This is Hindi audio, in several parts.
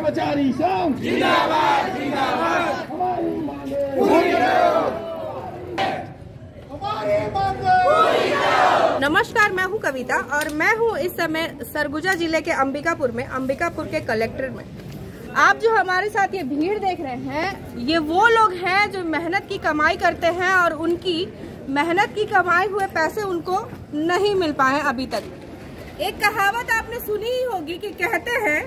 कर्मचारी संघ जिंदाबाद जिंदाबाद। हमारी मांगे पूरी करो, हमारी मांगे पूरी करो। नमस्कार, मैं हूं कविता और मैं हूं इस समय सरगुजा जिले के अंबिकापुर के कलेक्ट्रेट में। आप जो हमारे साथ ये भीड़ देख रहे हैं, ये वो लोग हैं जो मेहनत की कमाई करते हैं और उनकी मेहनत की कमाई हुए पैसे उनको नहीं मिल पाए अभी तक। एक कहावत आपने सुनी ही होगी कि कहते हैं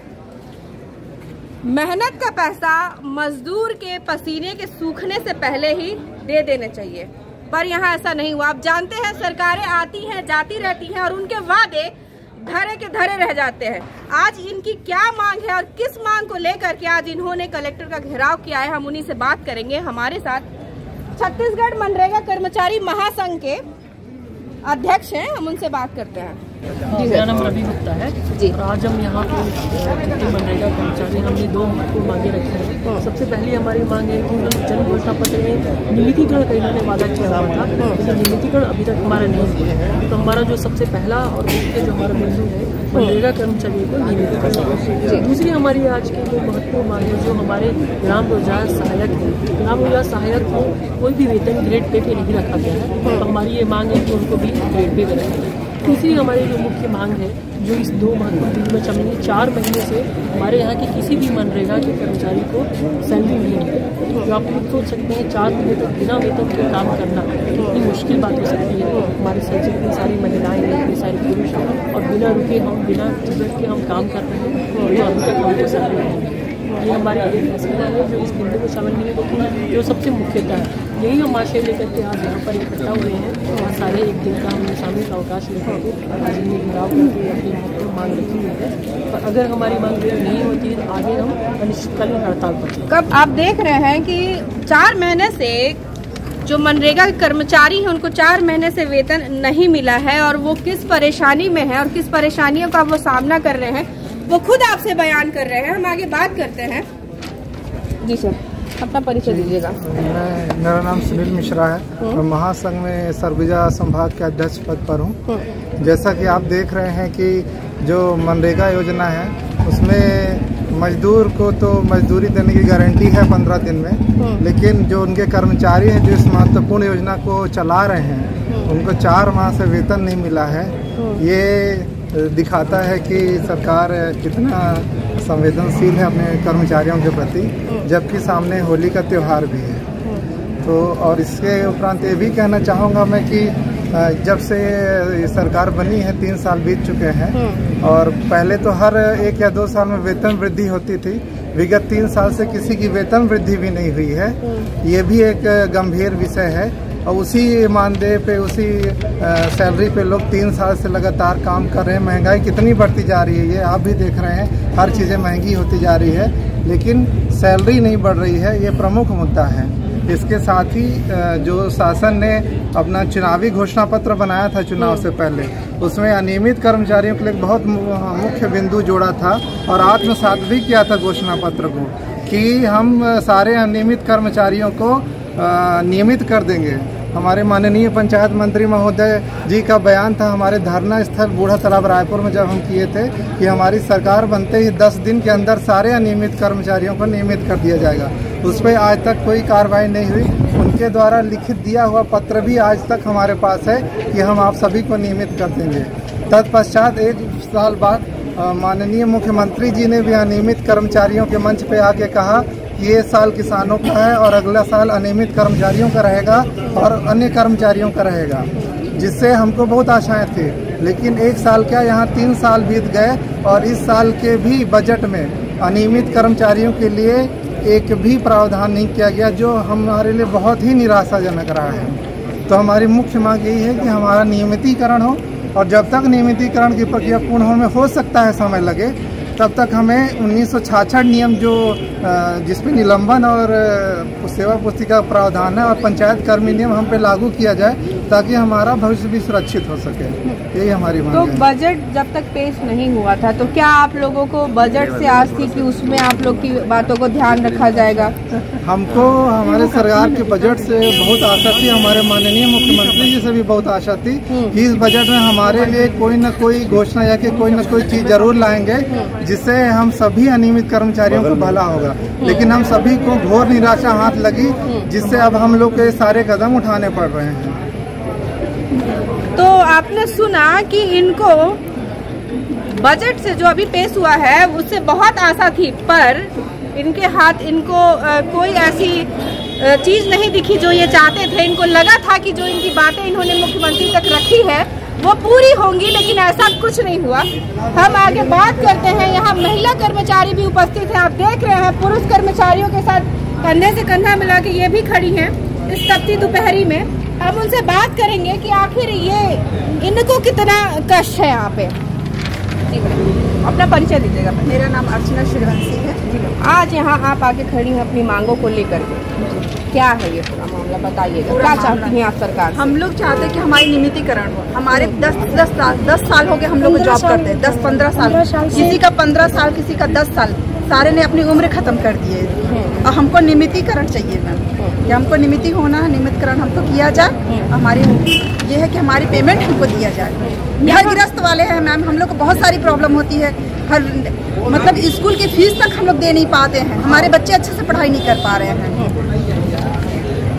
मेहनत का पैसा मजदूर के पसीने के सूखने से पहले ही दे देने चाहिए, पर यहाँ ऐसा नहीं हुआ। आप जानते हैं सरकारें आती हैं जाती रहती हैं और उनके वादे धरे के धरे रह जाते हैं। आज इनकी क्या मांग है और किस मांग को लेकर के आज इन्होंने कलेक्टर का घेराव किया है, हम उन्हीं से बात करेंगे। हमारे साथ छत्तीसगढ़ मनरेगा कर्मचारी महासंघ के अध्यक्ष हैं, हम उनसे बात करते हैं। मेरा नाम रवि गुप्ता है जी। और आज हम यहाँ पे मनरेगा कर्मचारी हमने दो महत्वपूर्ण मांगे रखी हैं। सबसे पहली हमारी मांग है कि जन घोषणा पत्र में नियमितीकरण का इन्होंने वादा किया हुआ था, लेकिन नियमितीकरण अभी तक हमारा नहीं हुआ है। तो हमारा जो सबसे पहला और मुख्य जो हमारा बिंदु है मनरेगा कर्मचारियों को नियमितीकरण। दूसरी हमारी आज की जो महत्वपूर्ण मांग है, जो हमारे ग्राम रोजगार सहायक है, ग्राम रोजगार सहायक को कोई भी वेतन ग्रेड पे नहीं रखा गया है। तो हमारी ये मांग है कि उनको भी ग्रेड पे करें। तीसरी हमारी जो मुख्य मांग है, जो इस दो महत्वपूर्ण बिंदु में चलेंगे, 4 महीने से हमारे यहाँ के किसी भी मनरेगा के कर्मचारी को सैलरी नहीं मिली। जो आप खुद सोच सकते हैं 4 महीने तक बिना वेतन के काम करना कितनी मुश्किल बात हो सकती है। हमारे साथ जितनी सारी महिलाएं हैं, इतने सारे पुरुष हैं और बिना रुके हम बिना झिझक के हम काम कर रहे हैं, जो अभी तक हमको सैलरी नहीं मिली। ये हमारी एक फैसला है जो इस बिंदु में शामिल नहीं है, लेकिन जो सबसे मुख्यतः है यही हम आशय लेकर के आज यहाँ पर इकट्ठा हुए हैं। और सारे एक दिन का हमने सामूहिक अवकाश लेकर के आज इन्हें घिराव करके अपनी महत्वपूर्ण मांग रखी हुई है। और अगर हमारी मांग पूरी नहीं होती तो आगे हम अनिश्चितकालीन हड़ताल पर। कब आप देख रहे हैं कि 4 महीने से जो मनरेगा के कर्मचारी हैं उनको 4 महीने से वेतन नहीं मिला है और वो किस परेशानी में है और किस परेशानियों का वो सामना कर रहे हैं वो खुद आपसे बयान कर रहे हैं। हम आगे बात करते हैं। जी सर, अपना परिचय दीजिएगा। मेरा नाम सुनील मिश्रा है और महासंघ में सरगुजा संभाग के अध्यक्ष पद पर हूँ। जैसा कि आप देख रहे हैं कि जो मनरेगा योजना है उसमें मजदूर को तो मजदूरी देने की गारंटी है 15 दिन में, लेकिन जो उनके कर्मचारी हैं जो इस महत्वपूर्ण योजना को चला रहे हैं उनको 4 माह से वेतन नहीं मिला है। ये दिखाता है कि सरकार कितना संवेदनशील है अपने कर्मचारियों के प्रति, जबकि सामने होली का त्यौहार भी है। तो और इसके उपरांत ये भी कहना चाहूँगा मैं कि जब से सरकार बनी है 3 साल बीत चुके हैं और पहले तो हर 1 या 2 साल में वेतन वृद्धि होती थी। विगत 3 साल से किसी की वेतन वृद्धि भी नहीं हुई है। ये भी एक गंभीर विषय है और उसी मानदेय पे उसी सैलरी पे लोग 3 साल से लगातार काम कर रहे हैं। महंगाई कितनी बढ़ती जा रही है ये आप भी देख रहे हैं, हर चीज़ें महंगी होती जा रही है, लेकिन सैलरी नहीं बढ़ रही है। ये प्रमुख मुद्दा है। इसके साथ ही जो शासन ने अपना चुनावी घोषणा पत्र बनाया था चुनाव से पहले, उसमें अनियमित कर्मचारियों के लिए बहुत मुख्य बिंदु जोड़ा था और आत्मसात भी किया था घोषणा पत्र को कि हम सारे अनियमित कर्मचारियों को नियमित कर देंगे। हमारे माननीय पंचायत मंत्री महोदय जी का बयान था हमारे धरना स्थल बूढ़ा तालाब रायपुर में जब हम किए थे कि हमारी सरकार बनते ही 10 दिन के अंदर सारे अनियमित कर्मचारियों को नियमित कर दिया जाएगा। उस पर आज तक कोई कार्रवाई नहीं हुई। उनके द्वारा लिखित दिया हुआ पत्र भी आज तक हमारे पास है कि हम आप सभी को नियमित कर देंगे। तत्पश्चात 1 साल बाद माननीय मुख्यमंत्री जी ने भी अनियमित कर्मचारियों के मंच पे आके कहा ये साल किसानों का है और अगला साल अनियमित कर्मचारियों का रहेगा और अन्य कर्मचारियों का रहेगा, जिससे हमको बहुत आशाएं थी। लेकिन 1 साल क्या, यहाँ 3 साल बीत गए और इस साल के भी बजट में अनियमित कर्मचारियों के लिए एक भी प्रावधान नहीं किया गया, जो हमारे लिए बहुत ही निराशाजनक रहा है। तो हमारी मुख्य मांग यही है कि हमारा नियमितीकरण हो और जब तक नियमितीकरण की प्रक्रिया पूर्ण होने में हो सकता है समय लगे, तब तक हमें 1966 नियम जो जिसमें निलंबन और सेवा पुस्तिका प्रावधान है और पंचायत कर्मी नियम हम पे लागू किया जाए ताकि हमारा भविष्य भी सुरक्षित हो सके। यही हमारी मांग है। तो बजट जब तक पेश नहीं हुआ था तो क्या आप लोगों को बजट से आस थी कि उसमें आप लोग की बातों को ध्यान रखा जाएगा? हमको हमारे सरकार के बजट से बहुत आशा थी, हमारे माननीय मुख्यमंत्री जी से भी बहुत आशा थी कि इस बजट में हमारे लिए कोई न कोई घोषणा या कि कोई न कोई चीज जरूर लाएंगे जिससे हम सभी अनियमित कर्मचारियों को भला होगा। लेकिन हम सभी को घोर निराशा हाथ लगी, जिससे अब हम लोग के सारे कदम उठाने पड़ रहे हैं। तो आपने सुना कि इनको बजट से जो अभी पेश हुआ है उससे बहुत आशा थी, पर इनके हाथ इनको कोई ऐसी चीज नहीं दिखी जो ये चाहते थे। इनको लगा था कि जो इनकी बातें इन्होंने मुख्यमंत्री तक रखी है वो पूरी होंगी, लेकिन ऐसा कुछ नहीं हुआ। हम आगे बात करते हैं। यहाँ महिला कर्मचारी भी उपस्थित हैं, आप देख रहे हैं। पुरुष कर्मचारियों के साथ कंधे से कंधा मिला के ये भी खड़ी हैं इस तपती दोपहरी में। हम उनसे बात करेंगे कि आखिर ये इनको कितना कष्ट है यहाँ पे। अपना परिचय दीजिएगा। मेरा नाम अर्चना श्रीवंशी है। आज यहाँ आप आके खड़ी हैं अपनी मांगों को लेकर के, क्या है ये पूरा मामला बताइएगा। क्या चाहती हैं आप सरकार? हम लोग चाहते हैं कि हमारी नियमितीकरण हो। हमारे 10 साल हो गए हम लोग जॉब करते हैं, 10-15 साल, किसी का 15 साल, किसी का 10 साल, सारे ने अपनी उम्र खत्म कर दिए। और हमको नियमितीकरण चाहिए मैम, कि हमको नियमितीकरण हमको किया जाए। हमारी ये है कि हमारी पेमेंट हमको दिया जाए। घर गृहस्थ वाले हैं मैम, हम लोग को बहुत सारी प्रॉब्लम होती है। हर मतलब स्कूल की फीस तक हम लोग दे नहीं पाते हैं, हमारे बच्चे अच्छे से पढ़ाई नहीं कर पा रहे हैं।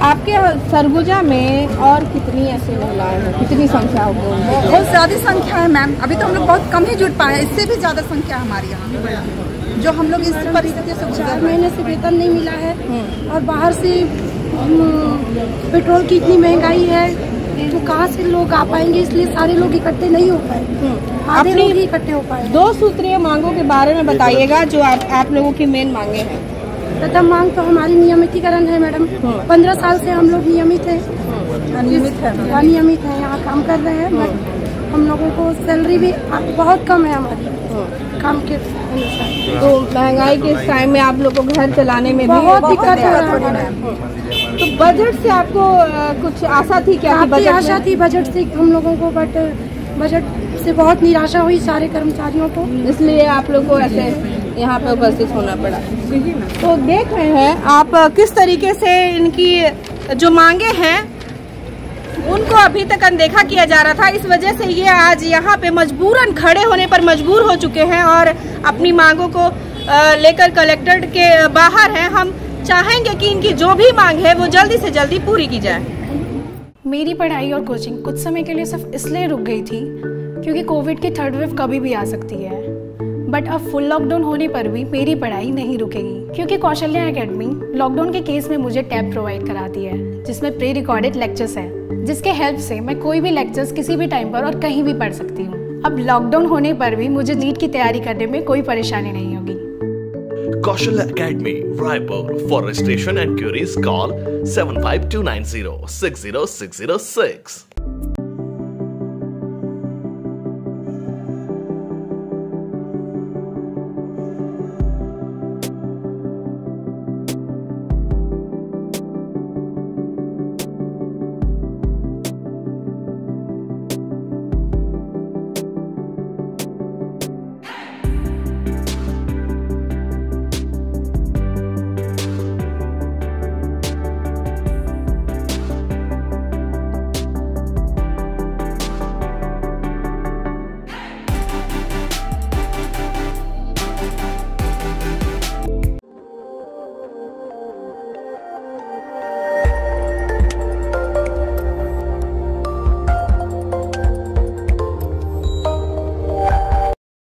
आपके सरगुजा में और कितनी ऐसी महिलाएं हैं, कितनी संख्या होगी? बहुत ज्यादा संख्या है मैम, अभी तो हम लोग बहुत कम ही जुट पाए हैं। इससे भी ज्यादा संख्या हमारी यहाँ, जो हम लोग इस परिस्थिति से 4 महीने से वेतन नहीं मिला है। और बाहर से पेट्रोल की इतनी महंगाई है तो कहाँ से लोग आ पाएंगे, इसलिए सारे लोग इकट्ठे नहीं हो पाए, आधे लोग ही इकट्ठे हो पाए। 2 सूत्रीय मांगों के बारे में बताइएगा जो आप लोगों की मेन मांगे हैं। प्रथम मांग तो हमारी नियमितीकरण है मैडम। 15 साल से हम लोग नियमित है, अनियमित है, यहाँ काम कर रहे हैं, बट हम लोगों को सैलरी भी बहुत कम है हमारी काम के अनुसार। तो महंगाई के इस टाइम में आप लोग को घर चलाने में बहुत दिक्कत हो रहा है। तो बजट से आपको कुछ आशा थी क्या? काफी आशा थी बजट से हम लोगों को, बट बजट से बहुत निराशा हुई सारे कर्मचारियों को, इसलिए आप लोग को ऐसे यहाँ पे उपस्थित होना पड़ा। तो देख रहे हैं आप किस तरीके से इनकी जो मांगे हैं उनको अभी तक अनदेखा किया जा रहा था। इस वजह से ये आज यहाँ पे मजबूरन खड़े होने पर मजबूर हो चुके हैं और अपनी मांगों को लेकर कलेक्ट्रेट के बाहर हैं। हम चाहेंगे कि इनकी जो भी मांग है वो जल्दी से जल्दी पूरी की जाए। मेरी पढ़ाई और कोचिंग कुछ समय के लिए सिर्फ इसलिए रुक गई थी क्योंकि कोविड की 3rd वेव कभी भी आ सकती है। बट अब फुल लॉकडाउन होने पर भी मेरी पढ़ाई नहीं रुकेगी, क्योंकि कौशल्या एकेडमी लॉकडाउन के केस में मुझे टैब प्रोवाइड कराती है, जिसमें प्री रिकॉर्डेड लेक्चर्स हैं, जिसके हेल्प से मैं कोई भी लेक्चर्स किसी भी टाइम पर और कहीं भी पढ़ सकती हूँ। अब लॉकडाउन होने पर भी मुझे नीट की तैयारी करने में कोई परेशानी नहीं होगी। Kaushalya Academy, Raipur. For registration and queries, call 75290 60606.